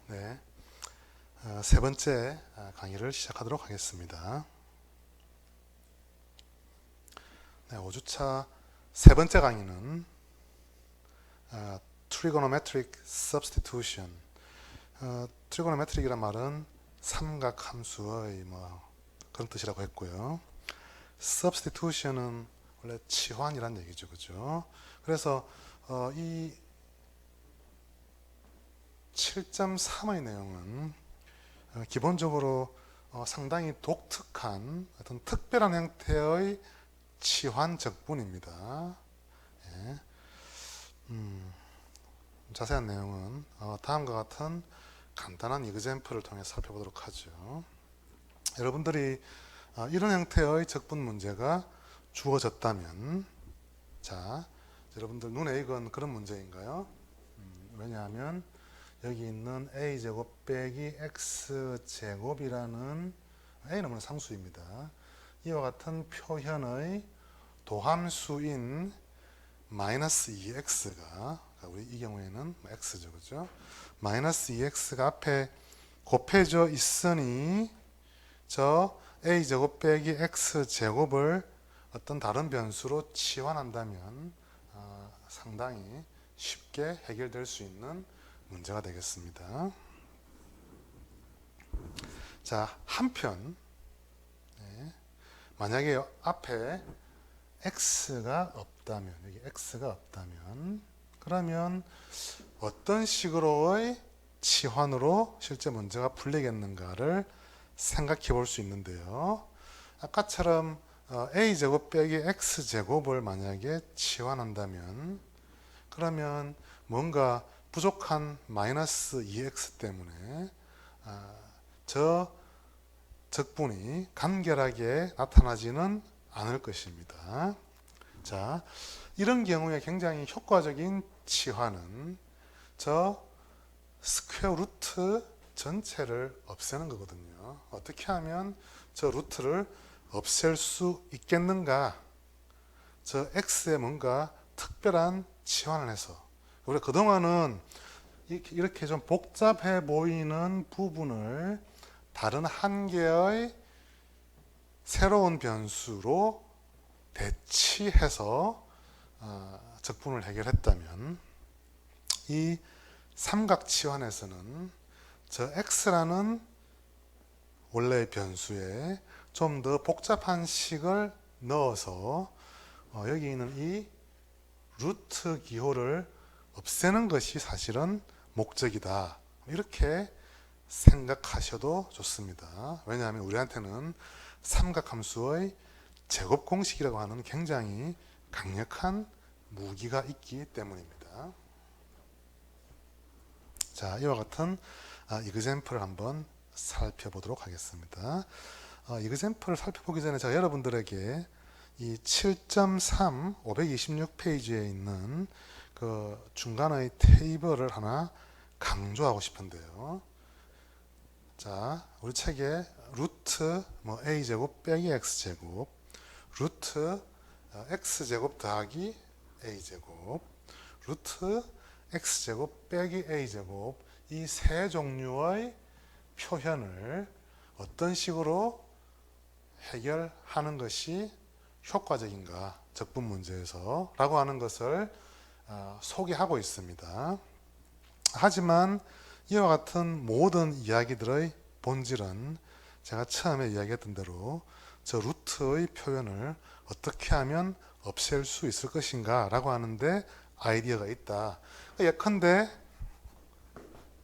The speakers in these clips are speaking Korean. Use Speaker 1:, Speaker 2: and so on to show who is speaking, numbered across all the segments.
Speaker 1: 네, 세 번째 강의를 시작하도록 하겠습니다. 네, 5주차 세 번째 강의는 Trigonometric Substitution. Trigonometric이란 말은 삼각함수의 그런 뜻이라고 했고요. Substitution은 원래 치환이란 얘기죠, 그죠? 그래서 이 7.3의 내용은 기본적으로 상당히 독특한 어떤 특별한 형태의 치환 적분입니다. 예. 자세한 내용은 다음과 같은 간단한 이그젬플을 통해 살펴보도록 하죠. 여러분들이 이런 형태의 적분 문제가 주어졌다면, 자, 여러분들 눈에 익은 그런 문제인가요? 왜냐하면 여기 있는 a제곱 빼기 x제곱이라는 a는 상수입니다. 이와 같은 표현의 도함수인 마이너스 2x가 우리 이 경우에는 x죠, 그죠? 마이너스 2x가 앞에 곱해져 있으니 저 a제곱 빼기 x제곱을 어떤 다른 변수로 치환한다면 상당히 쉽게 해결될 수 있는 문제가 되겠습니다. 자, 한편 만약에 앞에 x가 없다면, 여기 x가 없다면, 그러면 어떤 식으로의 치환으로 실제 문제가 풀리겠는가를 생각해 볼 수 있는데요. 아까처럼 a제곱 빼기 x제곱을 만약에 치환한다면, 그러면 뭔가 부족한 마이너스 2x 때문에 저 적분이 간결하게 나타나지는 않을 것입니다. 자, 이런 경우에 굉장히 효과적인 치환은 저 스퀘어 루트 전체를 없애는 거거든요. 어떻게 하면 저 루트를 없앨 수 있겠는가? 저 x에 뭔가 특별한 치환을 해서, 우리가 그동안은 이렇게 좀 복잡해 보이는 부분을 다른 한 개의 새로운 변수로 대치해서 적분을 해결했다면, 이 삼각치환에서는 저 x라는 원래의 변수에 좀 더 복잡한 식을 넣어서 여기 있는 이 루트 기호를 없애는 것이 사실은 목적이다, 이렇게 생각하셔도 좋습니다. 왜냐하면 우리한테는 삼각함수의 제곱 공식이라고 하는 굉장히 강력한 무기가 있기 때문입니다. 자, 이와 같은 이그젬플을 한번 살펴보도록 하겠습니다. 이그젬플을 살펴보기 전에 제가 여러분들에게 이 7.3 526페이지에 있는 그 중간의 테이블을 하나 강조하고 싶은데요. 자, 우리 책에 루트 a제곱 빼기 x제곱, 루트 x제곱 더하기 a제곱, 루트 x제곱 빼기 a제곱, 이 세 종류의 표현을 어떤 식으로 해결하는 것이 효과적인가, 적분 문제에서 라고 하는 것을 소개하고 있습니다. 하지만 이와 같은 모든 이야기들의 본질은 제가 처음에 이야기했던 대로 저 루트의 표현을 어떻게 하면 없앨 수 있을 것인가 라고 하는데 아이디어가 있다. 예컨대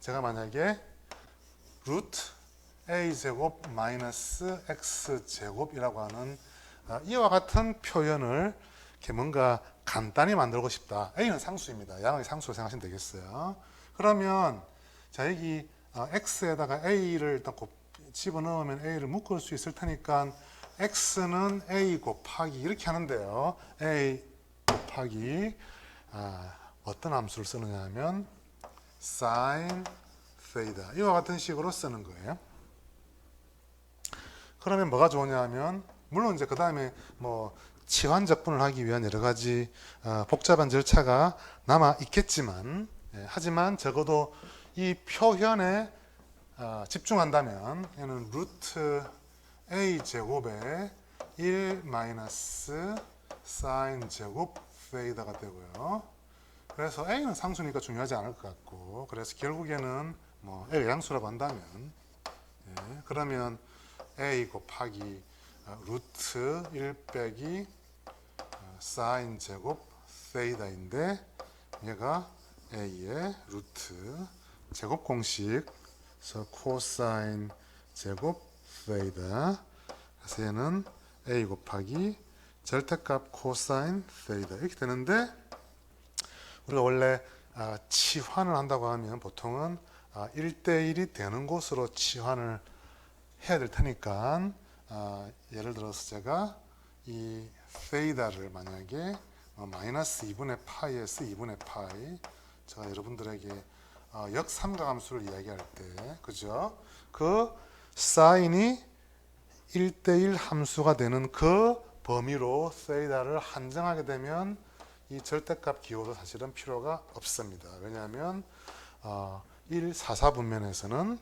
Speaker 1: 제가 만약에 루트 a제곱 마이너스 x제곱이라고 하는 이와 같은 표현을 이렇게 뭔가 간단히 만들고 싶다. a는 상수입니다. 양의 상수로 생각하시면 되겠어요. 그러면 자, 여기 x에다가 a를 일단 집어넣으면 a를 묶을 수 있을 테니까 x는 a 곱하기 이렇게 하는데요. a 곱하기 어떤 함수를 쓰느냐 하면 sin theta, 이와 같은 식으로 쓰는 거예요. 그러면 뭐가 좋으냐 하면, 물론 이제 그 다음에 치환 적분을 하기 위한 여러 가지 복잡한 절차가 남아 있겠지만, 하지만 적어도 이 표현에 집중한다면 얘는 루트 a 제곱에 1 마이너스 사인 제곱 세이다가 되고요. 그래서 a는 상수니까 중요하지 않을 것 같고, 그래서 결국에는 뭐 a가 양수라고 한다면, 예, 그러면 a 곱하기 루트 1 빼기 사인 제곱 세이다인데, 얘가 a의 루트 제곱 공식, 그래서 코사인 제곱 세이다. 그래서 얘는 a 곱하기 절대값 코사인 세이다 이렇게 되는데, 우리가 원래 치환을 한다고 하면 보통은 1대1이 되는 곳으로 치환을 해야 될 테니까, 예를 들어서 제가 이 세이다를 만약에 마이너스 2분의 파이에서 2분의 파이, 제가 여러분들에게 역삼각함수를 이야기할 때, 그죠? 그 사인이 1대1 함수가 되는 그 범위로 세이다를 한정하게 되면 이 절대값 기호도 사실은 필요가 없습니다. 왜냐하면 1, 4, 4분면에서는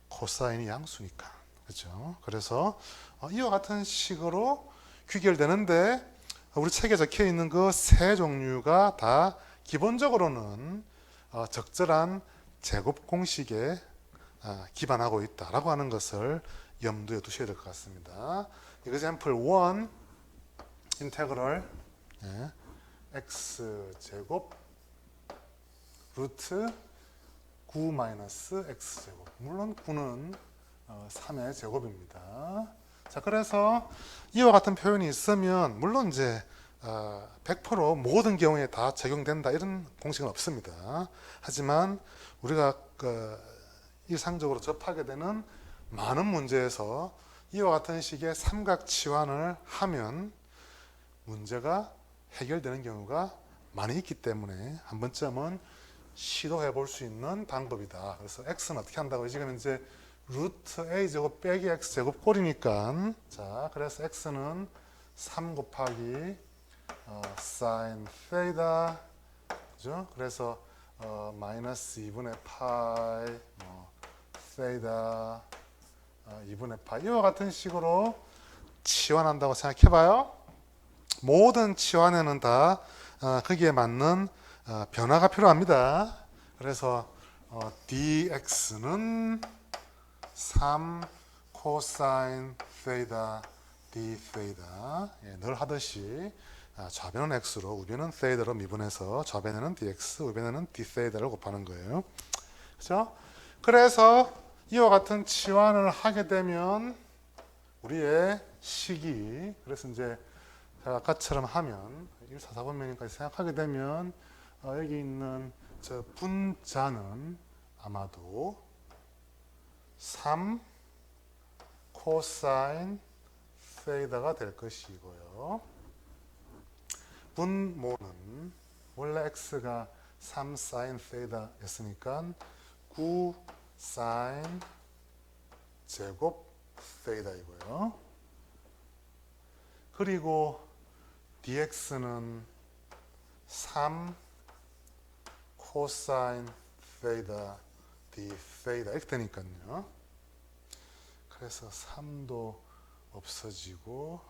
Speaker 1: 코사인이 양수니까. 그렇죠? 그래서 이와 같은 식으로 귀결되는데, 우리 책에 적혀 있는 그 세 종류가 다 기본적으로는 적절한 제곱 공식에 기반하고 있다라고 하는 것을 염두에 두셔야 될 것 같습니다. example 1 인테그럴 x 제곱 루트 9 마이너스 x 제곱. 물론 9는 3의 제곱입니다. 자, 그래서 이와 같은 표현이 있으면 물론 이제 100% 모든 경우에 다 적용된다 이런 공식은 없습니다. 하지만 우리가 일상적으로 접하게 되는 많은 문제에서 이와 같은 식의 삼각 치환을 하면 문제가 해결되는 경우가 많이 있기 때문에 한 번쯤은 시도해 볼 수 있는 방법이다. 그래서 x는 어떻게 한다고? 지금 이제 루트 a 제곱 빼기 x 제곱 꼴이니까, 자, 그래서 x는 3 곱하기 사인 세이다, 그죠? 그래서 마이너스 2분의 파이 세이다 2분의 파이, 이와 같은 식으로 치환한다고 생각해봐요. 모든 치환에는 다 거기에 맞는 변화가 필요합니다. 그래서 dx는 3 코사인 세이다 d 세이다, 예, 늘 하듯이 좌변은 x로 우변은 세이다로 미분해서 좌변에는 dx 우변에는 d 세이다를 곱하는 거예요. 그렇죠? 그래서 이와 같은 치환을 하게 되면 우리의 식이, 그래서 이제 제가 아까처럼 하면 1, 4, 4분면까지 생각하게 되면 여기 있는 저 분자는 아마도 3 코사인 세이다가 될 것이고요. 분모는 원래 x가 3 사인 세이다였으니까 9 사인 제곱 세이다이고요. 그리고 dx는 3 코사인 세이다 d 세이다 이렇게 되니까요. 그래서 3도 없어지고,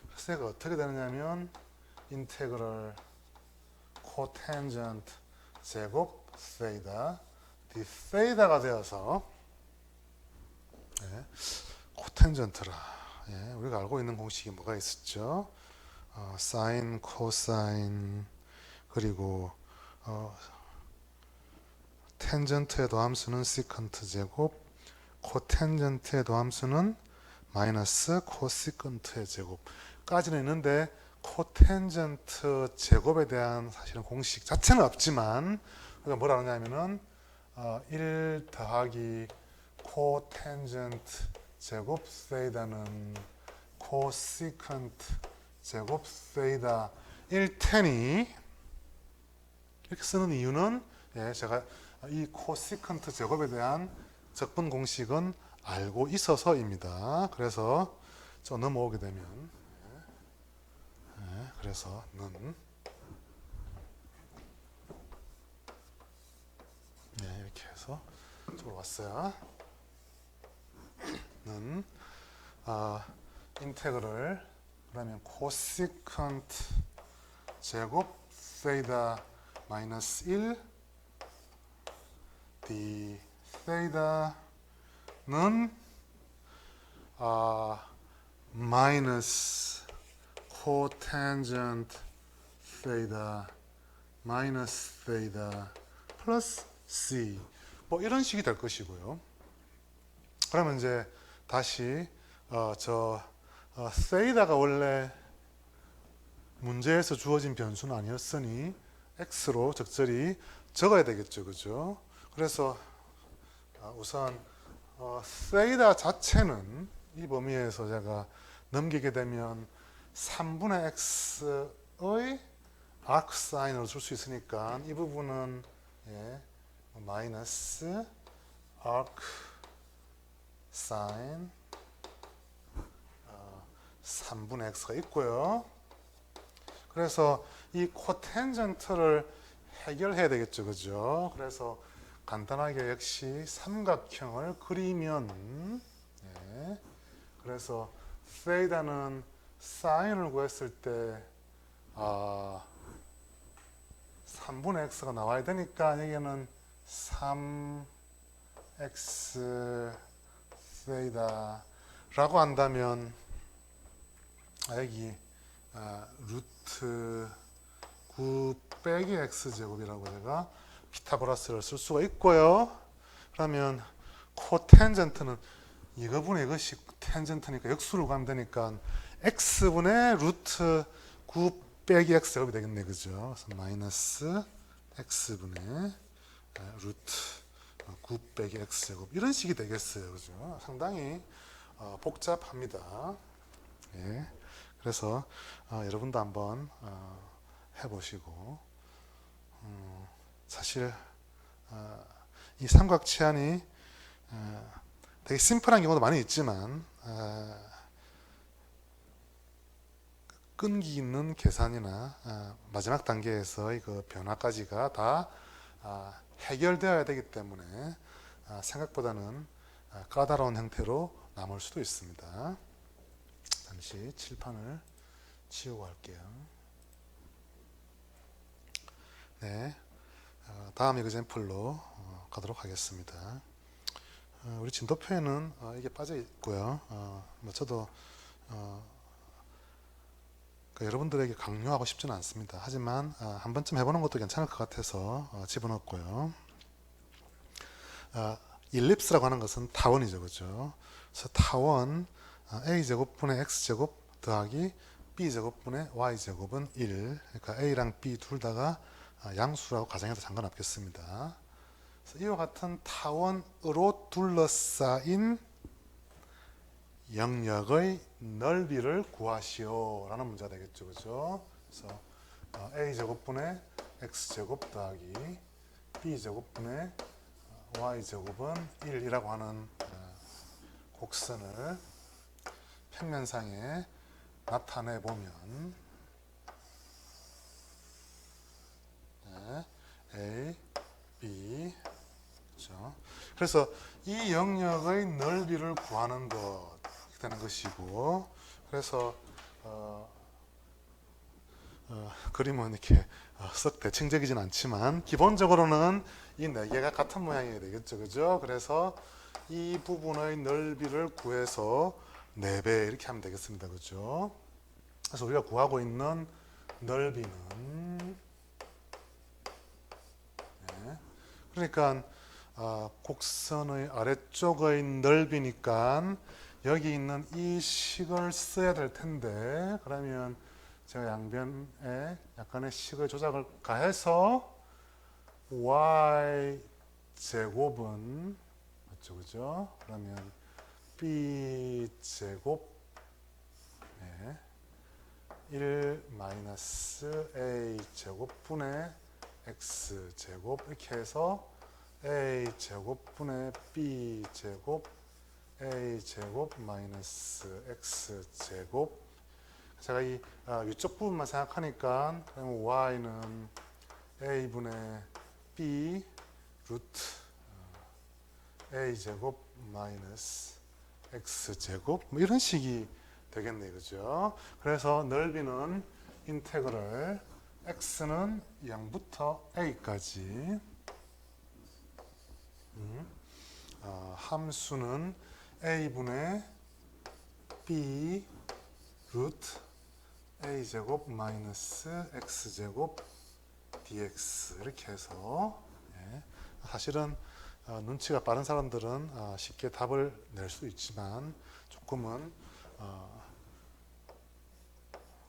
Speaker 1: 그래서 얘가 어떻게 되느냐면 인테그럴 코텐전트 제곱 세이다 d 세이다가 되어서, 예, 코텐전트라, 예, 우리가 알고 있는 공식이 뭐가 있었죠? 사인, 코사인, 그리고 텐전트의 도함수는 시컨트 제곱, 코텐전트의 도함수는 마이너스 코시컨트의 제곱까지는 있는데, 코텐전트 제곱에 대한 사실은 공식 자체는 없지만 우리가 뭐라 하냐면은 1 더하기 코텐전트 제곱 세이다는 코시컨트 제곱 세이다 1텐이, 이렇게 쓰는 이유는, 예, 제가 이 코시컨트 제곱에 대한 적분 공식은 알고 있어서입니다. 그래서 좀 넘어오게 되면, 예, 그래서 는, 예, 식으로 왔어요. 는 인테그럴 그러면 코시컨트 제곱 세이다 마이너스 1 d 세이다는 마이너스 코탄젠트 세이다 마이너스 세이다 플러스 c 뭐 이런 식이 될 것이고요. 그러면 이제 다시 세이다가 원래 문제에서 주어진 변수는 아니었으니 x로 적절히 적어야 되겠죠, 그죠? 그래서 우선 세이다 자체는 이 범위에서 제가 넘기게 되면 3분의 x의 아크 사인으로 줄 수 있으니까 이 부분은 마이너스 아크 사인 3분의 x가 있고요. 그래서 이 코탄젠트를 해결해야 되겠죠, 그죠? 그래서 간단하게 역시 삼각형을 그리면 그래서 세이다는 사인을 구했을 때 3분의 x가 나와야 되니까 여기는 3x 세이다라고 한다면 여기 루트 9 빼기 x제곱이라고 제가 피타고라스를 쓸 수가 있고요. 그러면 코탄젠트는 이거분의 이것이 탄젠트니까 역수로 가면 되니까 x분의 루트 9 빼기 x제곱이 되겠네, 그죠? 그래서 마이너스 x분의 루트 9 빼기 x제곱 이런 식이 되겠어요, 그죠? 상당히 복잡합니다. 예. 그래서 여러분도 한번 해보시고 사실 이 삼각 치환이 되게 심플한 경우도 많이 있지만 끈기 있는 계산이나 마지막 단계에서 그 변화까지가 다 해결되어야 되기 때문에 생각보다는 까다로운 형태로 남을 수도 있습니다. 잠시 칠판을 치우고 할게요. 네, 다음 에그젬플로 가도록 하겠습니다. 우리 진도표에는 이게 빠져 있고요. 뭐 저도 여러분들에게 강요하고 싶지는 않습니다. 하지만 한 번쯤 해보는 것도 괜찮을 것 같아서 집어넣었고요. 일립스라고 하는 것은 타원이죠, 그죠? 그래서 타원 a제곱분의 x제곱 더하기 b제곱분의 y제곱은 1. 그러니까 a랑 b 둘 다가 양수라고 가정해도 상관없겠습니다. 그래서 이와 같은 타원으로 둘러싸인 영역의 넓이를 구하시오 라는 문제가 되겠죠, 그죠? 그래서 a제곱분의 x제곱 더하기 b제곱분의 y제곱은 1이라고 하는 곡선을 평면상에 나타내 보면 A, B 그렇죠? 그래서 이 영역의 넓이를 구하는 것 되는 것이고 그래서 그림은 이렇게 썩 대칭적이진 않지만 기본적으로는 이 네 개가 같은 모양이 되겠죠, 그죠? 그래서 이 부분의 넓이를 구해서 4배 이렇게 하면 되겠습니다, 그죠? 그래서 우리가 구하고 있는 넓이는 그러니까 곡선의 아래쪽의 넓이니까 여기 있는 이 식을 써야 될 텐데 그러면 제가 양변에 약간의 식의 조작을 가해서 y 제곱은 맞죠, 그죠? 그러면 b 제곱 1 마이너스 a 제곱분의 x 제곱 이렇게 해서 a 제곱분의 b 제곱 a 제곱 마이너스 x 제곱 제가 이 위쪽 부분만 생각하니까 그러면 y는 a분의 b 루트 a제곱 마이너스 x제곱 뭐 이런 식이 되겠네요. 그죠? 그래서 넓이는 인테그럴 x는 0부터 a까지 함수는 a분의 b 루트 a제곱 마이너스 x제곱 dx 이렇게 해서 예. 사실은 눈치가 빠른 사람들은 쉽게 답을 낼 수 있지만 조금은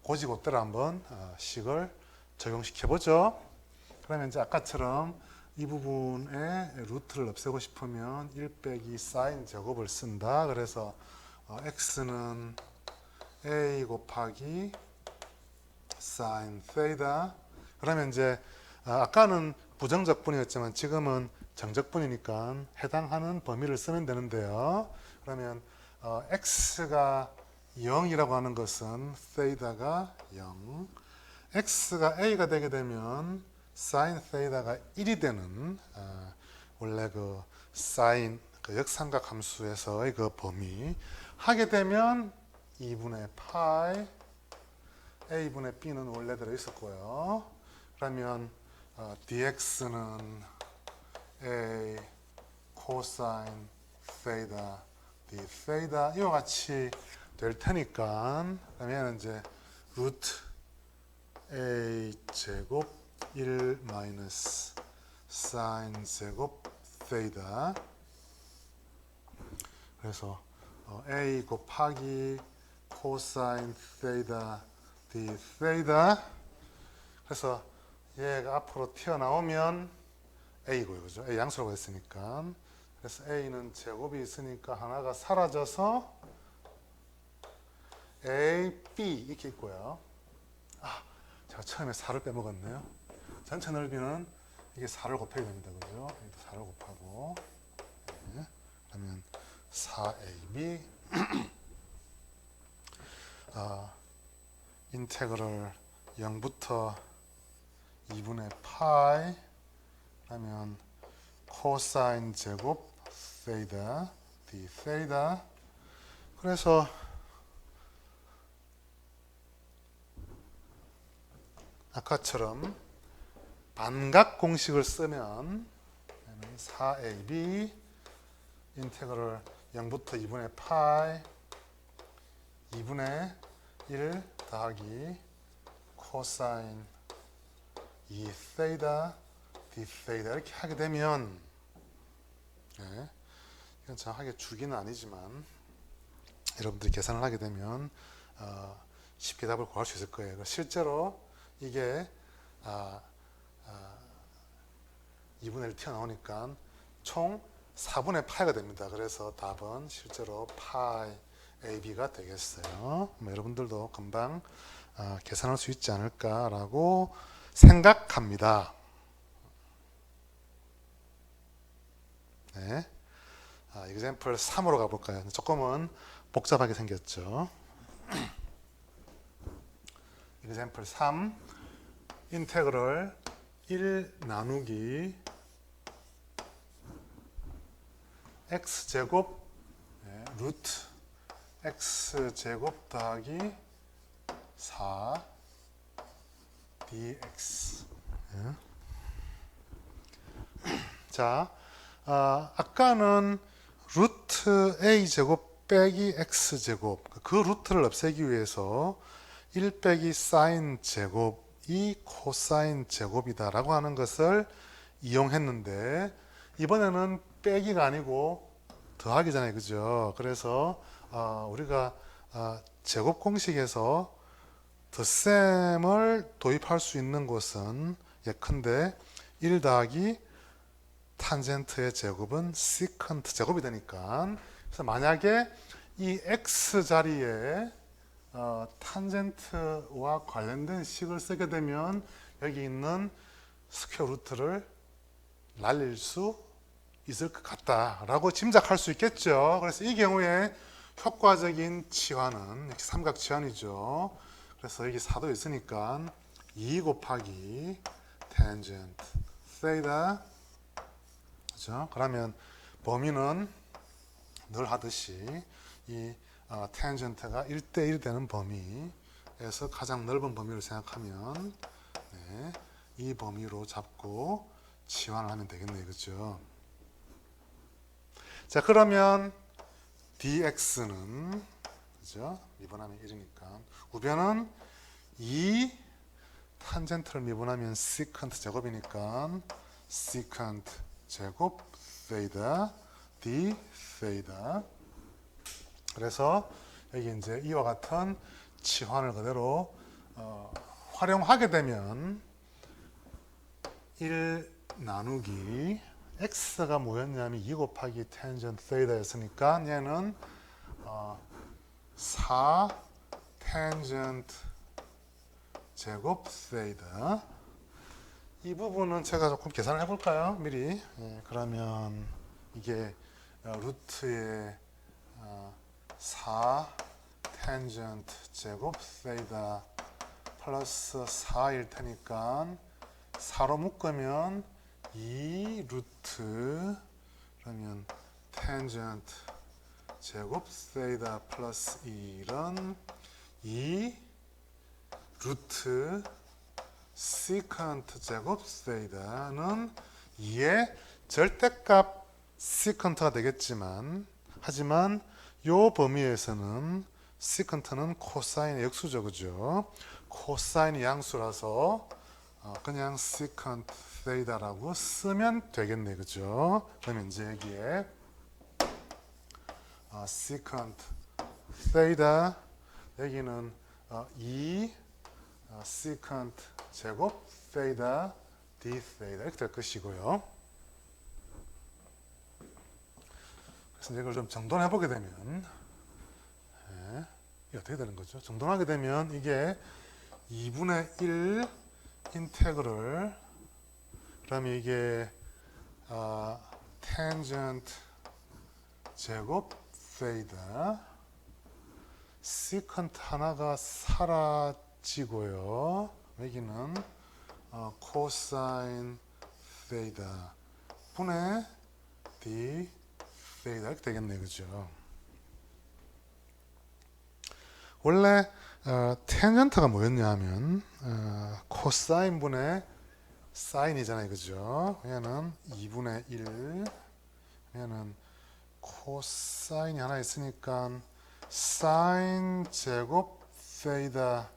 Speaker 1: 고지고대로 한번 식을 적용시켜 보죠. 그러면 이제 아까처럼 이 부분에 루트를 없애고 싶으면 1 빼기 사인 제곱을 쓴다. 그래서 x는 a 곱하기 사인 세이다. 그러면 이제 아까는 부정적분이었지만 지금은 정적분이니까 해당하는 범위를 쓰면 되는데요. 그러면 x가 0이라고 하는 것은 세이다가 0, x가 a가 되게 되면 사인 세이다가 1이 되는 원래 그 사인 그 역삼각 함수에서의 그 범위 하게 되면 2분의 파이 a분의 b는 원래대로 있었고요. 그러면 dx는 a 코사인 세이다 d 세이다 이와 같이 될 테니까 그러면 이제 루트 a 제곱 1 마이너스 사인 제곱 세이다. 그래서 a 곱하기 코사인 세이다 d 세이다. 그래서 얘가 앞으로 튀어나오면 a고요. 그죠? a 양수라고 했으니까. 그래서 a는 제곱이 있으니까 하나가 사라져서 a, b 이렇게 있고요. 제가 처음에 4를 빼먹었네요. 전체 넓이는 이게 4를 곱해야 됩니다. 그죠? 여기도 4를 곱하고 네. 그러면 4ab 인테그럴 0부터 2분의 파이 그러면 코사인 제곱 세이다 d 세이다. 그래서 아까처럼 반각 공식을 쓰면 4ab 인테그럴 0부터 2분의 파이 2분의 1 더하기 코사인 2 세이다 d 세이다 이렇게 하게 되면 네, 이건 정확하게 주기는 아니지만 여러분들이 계산을 하게 되면 쉽게 답을 구할 수 있을 거예요. 실제로 이게 2분의 1 튀어나오니까 총 4분의 파이가 됩니다. 그래서 답은 실제로 파이 AB가 되겠어요. 여러분들도 금방 계산할 수 있지 않을까라고 생각합니다. 네. example 3으로 가볼까요? 조금은 복잡하게 생겼죠. example 3 인테그럴 1 나누기 x제곱 루트 x제곱 더하기 4 dx. 자, 아까는 루트 a제곱 빼기 x제곱 그 루트를 없애기 위해서 1 빼기 사인 제곱이 코사인 제곱이다 라고 하는 것을 이용했는데 이번에는 빼기가 아니고 더하기잖아요. 그죠? 그래서 우리가 제곱 공식에서 덧셈을 도입할 수 있는 곳은 예컨대 1 더하기 탄젠트의 제곱은 시컨트 제곱이 되니까 그래서 만약에 이 x 자리에 탄젠트와 관련된 식을 쓰게 되면 여기 있는 스퀘어 루트를 날릴 수 있을 것 같다라고 짐작할 수 있겠죠. 그래서 이 경우에 효과적인 치환은 역시 삼각 치환이죠. 그래서 여기 4도 있으니까 2 곱하기 탄젠트 세이다. 그죠? 그러면 범위는 늘 하듯이 이 텐전트가 1대1 되는 범위에서 가장 넓은 범위를 생각하면 네, 이 범위로 잡고 치환을 하면 되겠네요. 그죠? 자, 그러면 dx는 그죠? 미분하면 1이니까 우변은 2 탄젠트를 미분하면 시컨트 제곱이니까 시컨트 제곱 세이다 d 세이다. 그래서 여기 이제 이와 같은 치환을 그대로 활용하게 되면 1 나누기 x가 뭐였냐면 2 곱하기 텐전트 세이다였으니까 얘는 4 텐전트 제곱 세이다. 이 부분은 제가 조금 계산을 해볼까요? 미리. 그러면 이게 루트의 4 텐전트 제곱 세이다 플러스 4일 테니까 4로 묶으면 2 루트 그러면 텐전트 제곱 세이다 플러스 1은 2 루트 시컨트 제곱 세이다는 2의 절대값 시컨트가 되겠지만 하지만 요 범위에서는 시컨트는 코사인의 역수죠. 그죠? 코사인이 양수라서 그냥 시컨트 세이다라고 쓰면 되겠네. 그죠? 그러면 이제 여기에 시컨트 세이다 여기는 2 시컨트 제곱 세이다 d 세이다 이렇게 될 것이고요. 그래서 이걸 좀 정돈해 보게 되면 이게 어떻게 되는 거죠? 정돈하게 되면 이게 2분의 1 인테그럴 그러면 이게 텐전트 제곱 세이다 시컨트 하나가 사라지고요. 여기는 코사인 세이다 분의 d 세이다 이렇게 되겠네요. 그죠? 원래 텐전트가 뭐였냐 하면 코사인 분의 사인이잖아요. 그죠? 얘는 2분의 1 얘는 코사인이 하나 있으니까 사인 제곱 세이다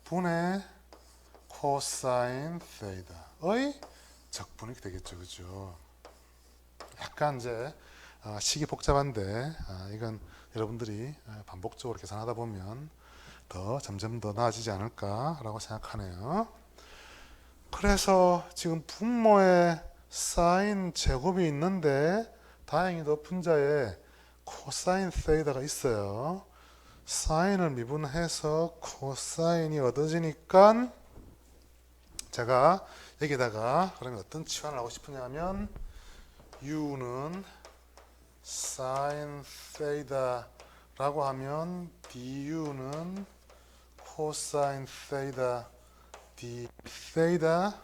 Speaker 1: 분의 코사인 세이다의 적분이 되겠죠. 그죠? 약간 이제 식이 복잡한데 이건 여러분들이 반복적으로 계산하다 보면 점점 더 나아지지 않을까라고 생각하네요. 그래서 지금 분모에 사인 제곱이 있는데 다행히도 분자에 코사인 세이다가 있어요. 사인을 미분해서 코사인이 얻어지니까 제가 여기다가 그러면 어떤 치환을 하고 싶으냐면 u는 사인 세이다라고 하면 du는 코사인 세이다 d 세이다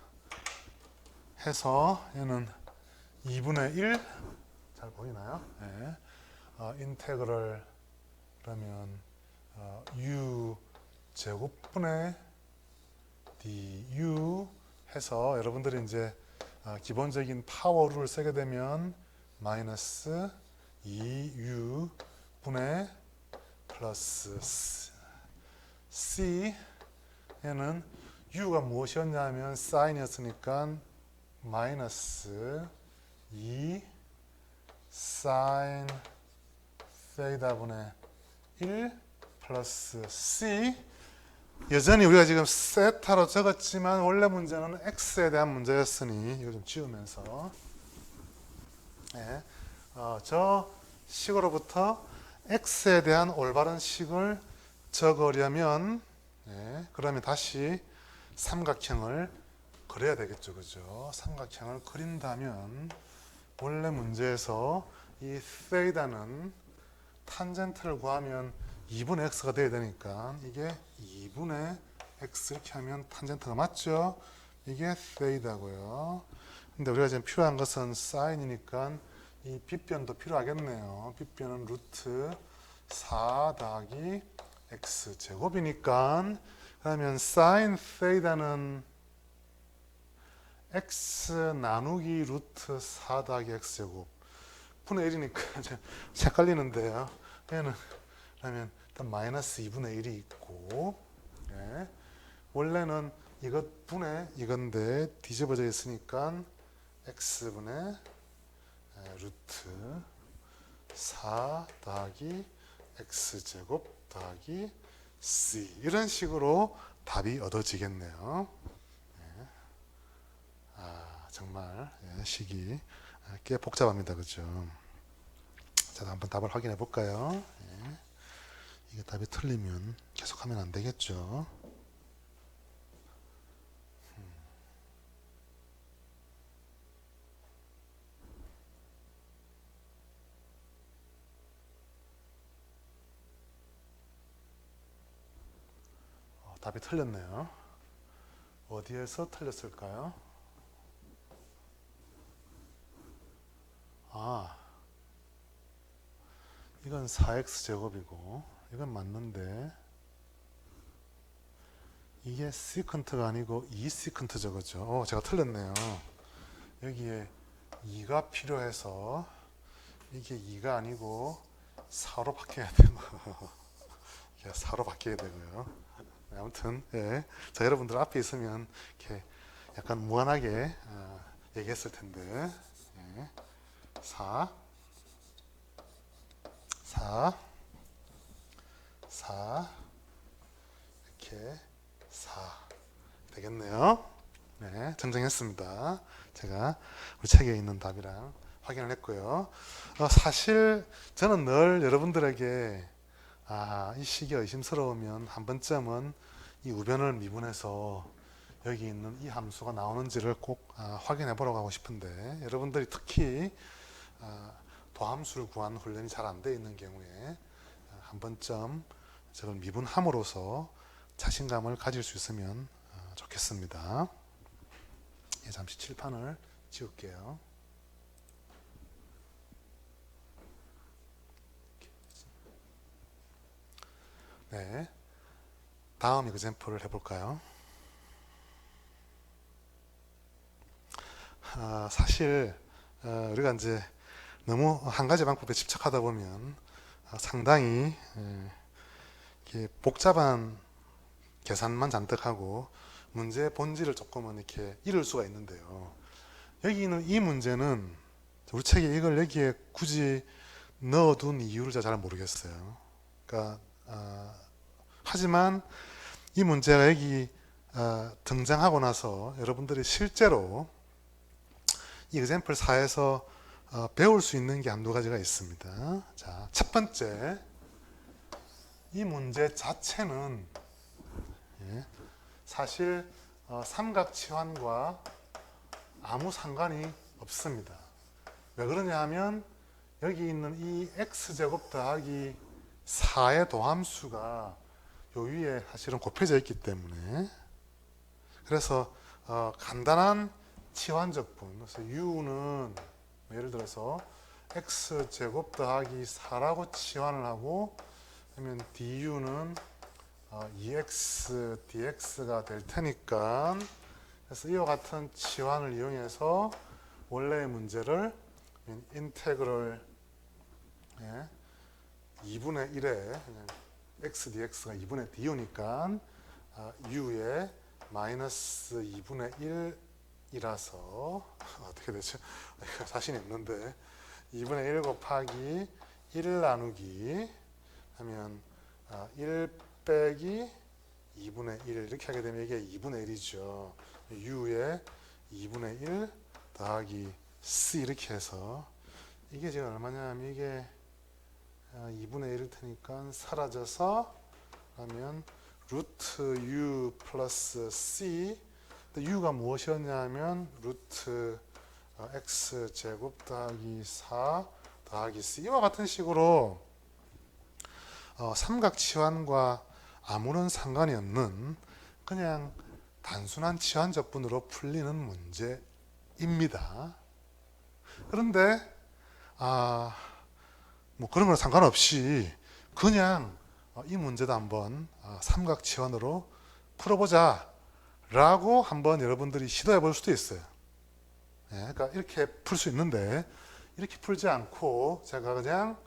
Speaker 1: 해서 얘는 2분의 1 잘 보이나요? 네. 인테그럴 그러면 u 제곱분의 du 해서 여러분들이 이제 기본적인 파워룰을 쓰게 되면 마이너스 2u 분의 플러스 c 얘는 u가 무엇이었냐면 사인이었으니까 마이너스 2 사인 세이다 분의 1 플러스 c 여전히 우리가 지금 세타로 적었지만 원래 문제는 x에 대한 문제였으니 이거 좀 지우면서 네. 저 식으로부터 x에 대한 올바른 식을 적으려면 그러면 다시 삼각형을 그려야 되겠죠. 그죠? 삼각형을 그린다면 원래 문제에서 이 세이다는 탄젠트를 구하면 2분의 x가 돼야 되니까 이게 2분의 x 이렇게 하면 탄젠트가 맞죠? 이게 세이다고요. 근데 우리가 지금 필요한 것은 사인이니까 이 빗변도 필요하겠네요. 빗변은 루트 4 더하기 x 제곱이니까 그러면 sin 세이다는 x 나누기 루트 4 더하기 x 제곱 분의 1이니까 헷갈리는데요. 얘는 그러면 일단 마이너스 2분의 1이 있고 예. 원래는 이것 분의 이건데 뒤집어져 있으니까 x분의 루트 4 더하기 x제곱 더하기 c 이런 식으로 답이 얻어지겠네요. 예. 정말 식이 꽤 복잡합니다. 그죠? 자, 한번 답을 확인해 볼까요? 예. 이게 답이 틀리면 계속하면 안 되겠죠. 답이 틀렸네요. 어디에서 틀렸을까요? 이건 4x 제곱이고 이건 맞는데 이게 시컨트가 아니고 2시컨트죠. 그죠? 제가 틀렸네요. 여기에 2가 필요해서 이게 2가 아니고 4로 바뀌어야 되고 이게 4로 바뀌어야 되고요. 아무튼 예. 자, 여러분들 앞에 있으면 이렇게 약간 무한하게 얘기했을 텐데 예. 4 이렇게 4 되겠네요. 네, 정정했습니다. 제가 우리 책에 있는 답이랑 확인을 했고요. 사실 저는 늘 여러분들에게 이 식이 의심스러우면 한 번쯤은 이 우변을 미분해서 여기 있는 이 함수가 나오는지를 꼭 확인해 보려고 하고 싶은데 여러분들이 특히 도함수를 구하는 훈련이 잘 안 돼 있는 경우에 한 번쯤 저걸 미분함으로써 자신감을 가질 수 있으면 좋겠습니다. 잠시 칠판을 지울게요. 네, 다음 example을 해볼까요? 사실 우리가 이제 너무 한 가지 방법에 집착하다 보면 상당히 복잡한 계산만 잔뜩 하고 문제의 본질을 조금은 이렇게 잃을 수가 있는데요. 여기 있는 이 문제는 우리 책에 이걸 여기에 굳이 넣어둔 이유를 잘 모르겠어요. 그러니까 하지만 이 문제가 여기 등장하고 나서 여러분들이 실제로 이 example 4에서 배울 수 있는 게 한두 가지가 있습니다. 자, 첫 번째, 이 문제 자체는 사실 삼각치환과 아무 상관이 없습니다. 왜 그러냐 하면 여기 있는 이 x제곱 더하기 4의 도함수가 요 위에 사실은 곱해져 있기 때문에 그래서 간단한 치환적분 그래서 u는 예를 들어서 x제곱 더하기 4라고 치환을 하고 그러면 du는 2x dx가 될 테니까 그래서 이와 같은 치환을 이용해서 원래의 문제를 인테그럴 2분의 1에 x dx가 2분의 du니까 u에 마이너스 2분의 1이라서 어떻게 되죠? 자신이 없는데 2분의 1 곱하기 1 나누기 하면 1 빼기 2분의 1 이렇게 하게 되면 이게 2분의 1이죠. u에 2분의 1 더하기 c 이렇게 해서 이게 지금 얼마냐면 이게 2분의 1일 테니까 사라져서 하면 루트 u 플러스 c u가 무엇이었냐면 루트 x 제곱 더하기 4 더하기 c 이와 같은 식으로 삼각치환과 아무런 상관이 없는 그냥 단순한 치환적분으로 풀리는 문제입니다. 그런데 뭐 그런 건 상관없이 그냥 이 문제도 한번 삼각지원으로 풀어보자 라고 한번 여러분들이 시도해 볼 수도 있어요. 예, 그러니까 이렇게 풀 수 있는데 이렇게 풀지 않고 제가 그냥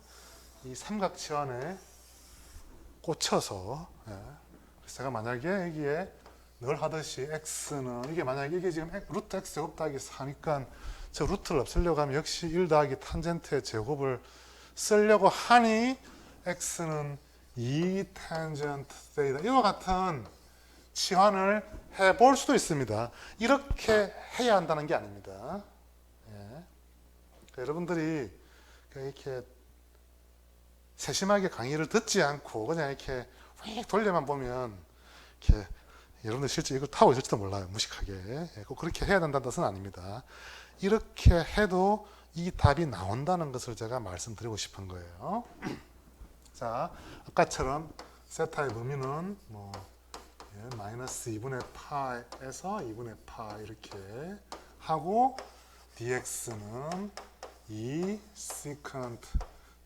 Speaker 1: 이 삼각지원에 꽂혀서 그래서 제가 만약에 여기에 늘 하듯이 x는 이게 만약에 이게 지금 루트 x 제곱 더하기 4니까 저 루트를 없애려고 하면 역시 1 더하기 탄젠트의 제곱을 쓰려고 하니 x는 2 탄젠트 세이다 이와 같은 치환을 해볼 수도 있습니다. 이렇게 해야 한다는 게 아닙니다. 예. 그러니까 여러분들이 이렇게 세심하게 강의를 듣지 않고 그냥 이렇게 휙 돌려만 보면 이렇게 여러분들 실제 이걸 타고 있을지도 몰라요. 무식하게. 예, 꼭 그렇게 해야 된다는 뜻은 아닙니다. 이렇게 해도 이 답이 나온다는 것을 제가 말씀드리고 싶은 거예요. 자, 아까처럼 세타의 범위는 뭐 마이너스 2분의 파에서 2분의 파 이렇게 하고 dx는 2 시컨트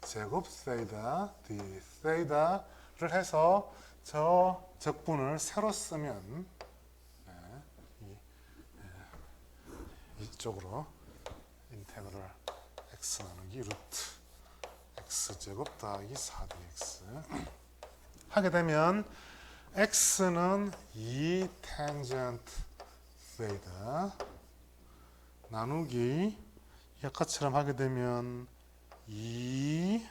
Speaker 1: 제곱 세이다 d 세이다를 해서 저 적분을 세로 쓰면 이쪽으로 인테그럴 x 나누기 루트 x 제곱 더하기 4dx 하게 되면 x는 2 탄젠트 세이다 나누기 아까처럼 하게 되면 2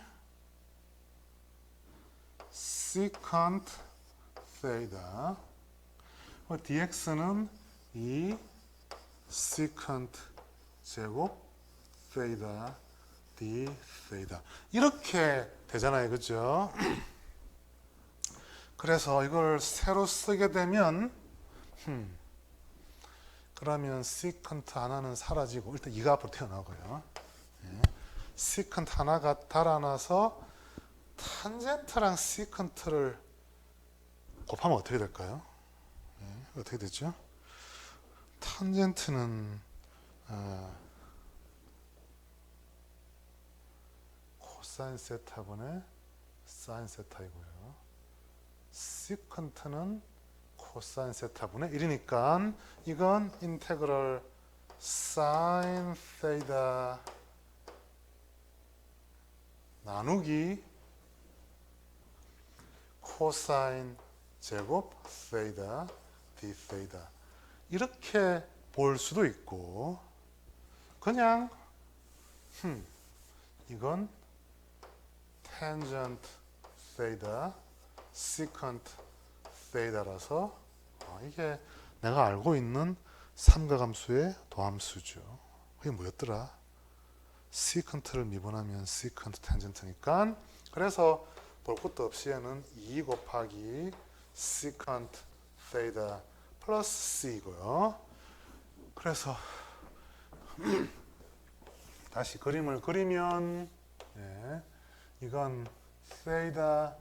Speaker 1: 시컨트 세이다 dx는 2 시컨트 제곱 세이다 d 세이다 이렇게 되잖아요. 그죠? 그래서 이걸 새로 쓰게 되면 그러면 시컨트 하나는 사라지고 일단 2가 앞으로 튀어나오고요. 예. 시컨트 하나가 달아나서 탄젠트랑 시컨트를 곱하면 어떻게 될까요? 예. 어떻게 되죠? 탄젠트는 코사인 세타분의 사인 세타이고요. 시컨트는 코사인 세타분의 1이니까 이건 인테그럴 사인 세이다 나누기 코사인 제곱 세이다 d 세이다 이렇게 볼 수도 있고 그냥 이건 tangent 세이다 secant 세이다라서 이게 내가 알고 있는 삼각함수의 도함수죠. 그게 뭐였더라? secant를 미분하면 secant tangent니까 그래서 볼 것도 없이 얘는 2 곱하기 secant 세이다 플러스 c이고요. 그래서 다시 그림을 그리면 이건 세이다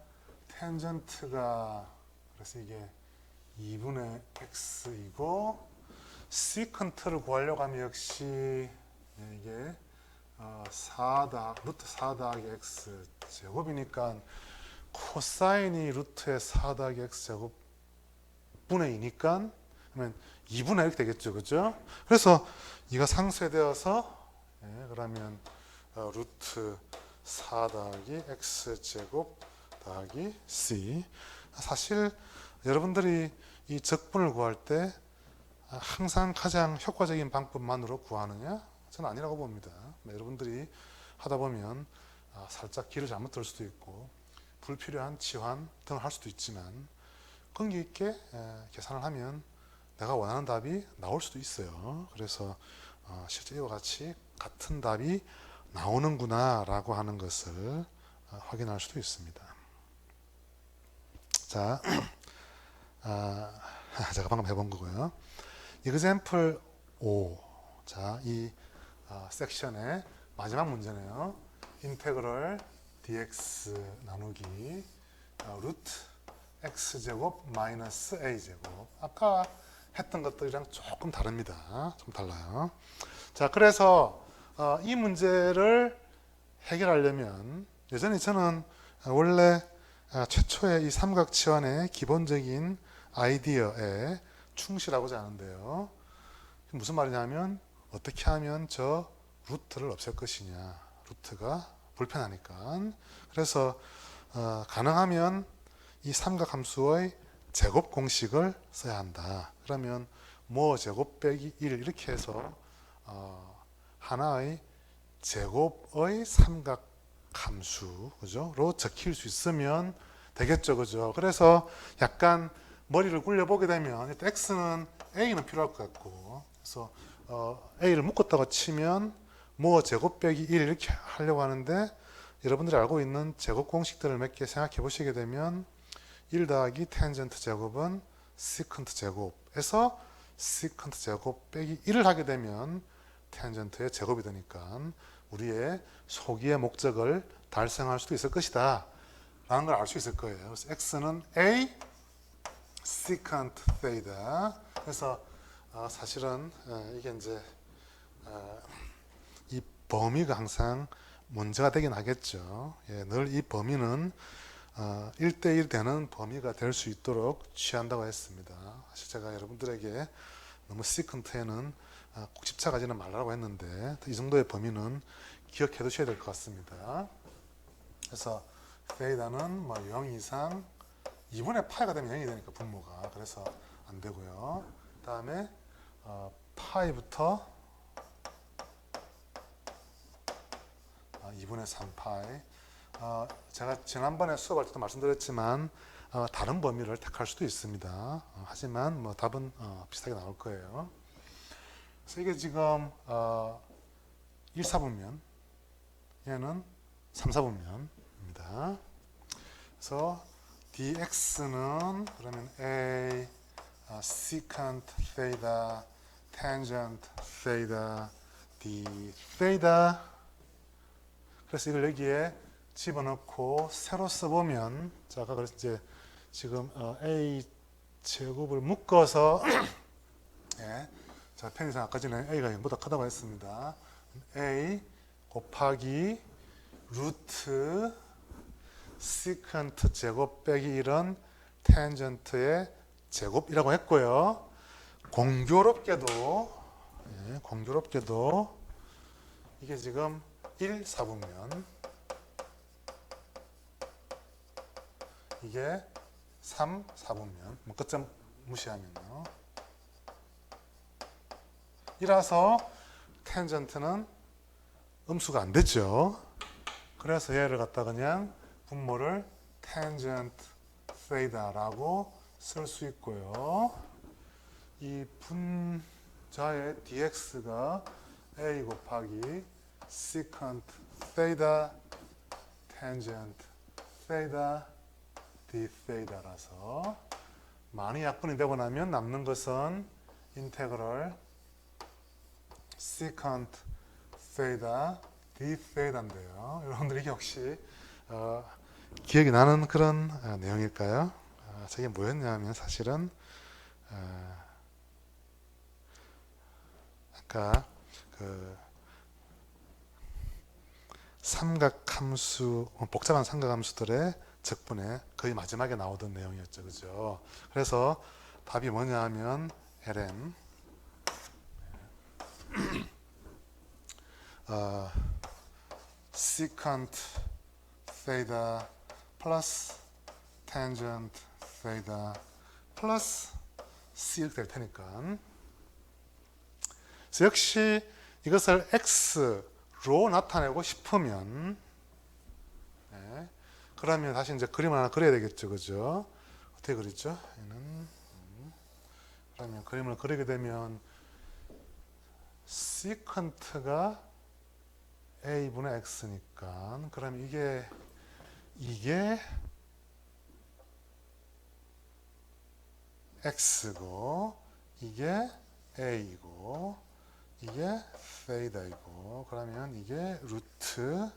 Speaker 1: 탄젠트가 그래서 이게 2분의 x이고 시컨트를 구하려고 하면 역시 이게 루트 4 더하기 x 제곱이니까 코사인이 루트의 4 더하기 x 제곱 분의 2니까 그러면 2분의 이렇게 되겠죠. 그죠? 그래서 이가 상쇄되어서 그러면 루트 4 더하기 x 제곱 더하기 c 사실 여러분들이 이 적분을 구할 때 항상 가장 효과적인 방법만으로 구하느냐? 저는 아니라고 봅니다. 여러분들이 하다 보면 살짝 길을 잘못 들 수도 있고 불필요한 치환 등을 할 수도 있지만 끈기 있게 계산을 하면 내가 원하는 답이 나올 수도 있어요. 그래서 실제 이와 같이 같은 답이 나오는구나 라고 하는 것을 확인할 수도 있습니다. 자, 제가 방금 해본 거고요. example 5. 자, 이 섹션의 마지막 문제네요. 인테그럴 dx 나누기 루트 x제곱 마이너스 a제곱. 아까 했던 것들이랑 조금 다릅니다. 좀 달라요. 자, 그래서 이 문제를 해결하려면 예전에 저는 원래 최초의 이 삼각치환의 기본적인 아이디어에 충실하고자 하는데요. 무슨 말이냐면 어떻게 하면 저 루트를 없앨 것이냐. 루트가 불편하니까. 그래서 가능하면 이 삼각함수의 제곱 공식을 써야 한다. 그러면 뭐 제곱 빼기 1 이렇게 해서 하나의 제곱의 삼각함수 그죠?로 적힐 수 있으면 되겠죠. 그죠? 그래서 약간 머리를 굴려보게 되면 일단 x는 a는 필요할 것 같고 그래서 a를 묶었다고 치면 뭐 제곱 빼기 1 이렇게 하려고 하는데 여러분들이 알고 있는 제곱 공식들을 몇 개 생각해 보시게 되면 1 더하기 텐전트 제곱은 시컨트 제곱에서 시컨트 제곱 빼기 1을 하게 되면 텐전트의 제곱이 되니까 우리의 소기의 목적을 달성할 수도 있을 것이다 라는 걸 알 수 있을 거예요. 그래서 x는 a secant theta. 그래서 사실은 이게 이제 이 범위가 항상 문제가 되긴 하겠죠. 늘 이 범위는 1대1 되는 범위가 될 수 있도록 취한다고 했습니다. 사실 제가 여러분들에게 너무 시컨트에는 꼭 집착하지는 말라고 했는데 이 정도의 범위는 기억해 두셔야 될 것 같습니다. 그래서 세이다는 뭐 0 이상 2분의 파이가 되면 0이 되니까 분모가 그래서 안 되고요. 그 다음에 파이부터 2분의 3파이 제가 지난번에 수업할 때도 말씀드렸지만 다른 범위를 택할 수도 있습니다. 하지만 뭐 답은 비슷하게 나올 거예요. 그래서 이게 지금 1, 4분면 얘는 3, 4분면입니다. 그래서 dx는 그러면 a secant theta tangent theta d theta. 그래서 이걸 여기에 집어넣고 세로 써보면 자 아까 그래서 이제 지금 a 제곱을 묶어서 예, 자 편의상 아까 전에 a가 0보다 크다고 했습니다. a 곱하기 루트 시컨트 제곱 빼기 1은 텐전트의 제곱이라고 했고요. 공교롭게도 이게 지금 1, 4분면 이게 3, 4분면 뭐 끝점 무시하면요. 이라서 텐전트는 음수가 안 됐죠. 그래서 얘를 갖다 그냥 분모를 텐전트 세이다라고 쓸 수 있고요. 이 분자의 dx가 a 곱하기 secant theta tangent theta d theta라서 많이 약분이 되고 나면 남는 것은 인테그럴 secant theta d theta인데요. 여러분들 이게 혹시 기억이 나는 그런 내용일까요? 저게 뭐였냐면 사실은 아까 그 삼각함수 복잡한 삼각함수들의 적분에 거의 마지막에 나오던 내용이었죠, 그죠? 그래서 답이 뭐냐 하면 ln secant theta 플러스 tangent theta 플러스 c 이렇게 될 테니까 그래서 역시 이것을 x로 나타내고 싶으면 네, 그러면 다시 이제 그림을 하나 그려야 되겠죠, 그죠? 어떻게 그리죠? 얘는 그러면 그림을 그리게 되면 secant가 a분의 x니까 그러면 이게 x고 이게 a이고 이게 세이다이고 그러면 이게 루트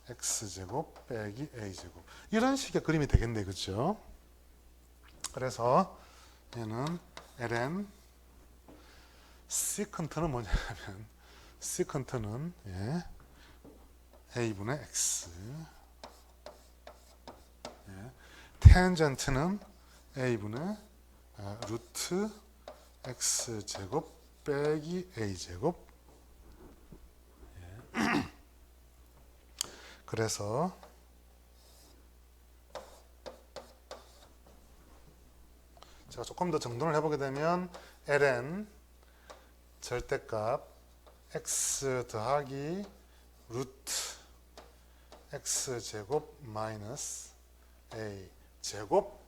Speaker 1: x제곱 빼기 a제곱 이런 식의 그림이 되겠네, 그죠? 그래서 얘는 ln secant는 뭐냐면 secant는 a분의 x. 예. 텐전트는 a분의 루트 x제곱 빼기 a제곱. 예. 그래서 제가 조금 더 정돈을 해보게 되면 ln 절대값 x 더하기 루트 x제곱 마이너스 a제곱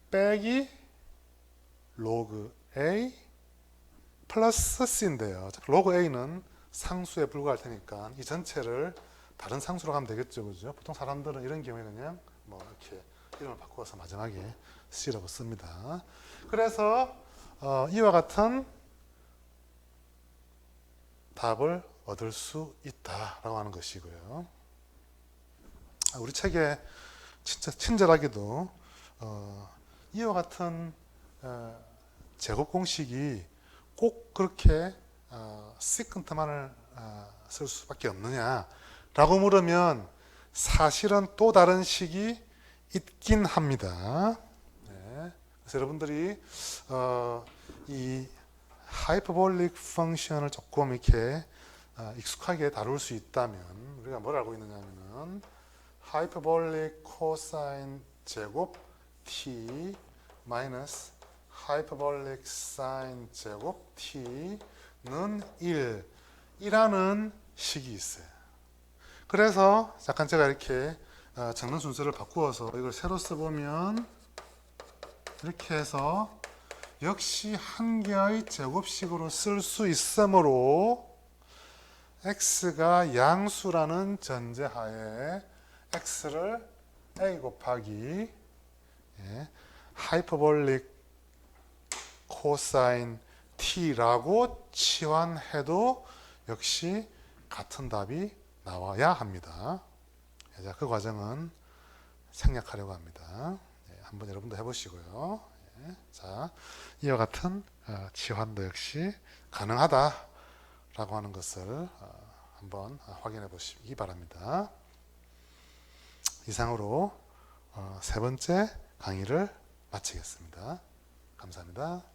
Speaker 1: 빼기 로그 a 플러스 c인데요. 로그 a는 상수에 불과할 테니까 이 전체를 다른 상수로 가면 되겠죠, 그죠? 보통 사람들은 이런 경우에 그냥 뭐 이렇게 이름을 바꾸어서 마지막에 c라고 씁니다. 그래서 이와 같은 답을 얻을 수 있다라고 하는 것이고요. 우리 책에 진짜 친절하게도 이와 같은 제곱 공식이 꼭 그렇게 시컨트만을 쓸 수밖에 없느냐라고 물으면 사실은 또 다른 식이 있긴 합니다. 네. 그래서 여러분들이 이 하이퍼볼릭 펑션을 조금 이렇게 익숙하게 다룰 수 있다면 우리가 뭘 알고 있느냐 하면은 하이퍼볼릭 코사인 제곱 t 마이너스 하이퍼볼릭 사인 제곱 t는 1이라는 식이 있어요. 그래서 잠깐 제가 이렇게 적는 순서를 바꾸어서 이걸 새로 써보면 이렇게 해서 역시 한 개의 제곱식으로 쓸 수 있으므로 x가 양수라는 전제하에 x를 a 곱하기 하이퍼볼릭 코사인 t라고 치환해도 역시 같은 답이 나와야 합니다. 자, 그 과정은 생략하려고 합니다. 한번 여러분도 해보시고요. 자, 이와 같은 치환도 역시 가능하다라고 하는 것을 한번 확인해 보시기 바랍니다. 이상으로 세 번째 강의를 마치겠습니다. 감사합니다.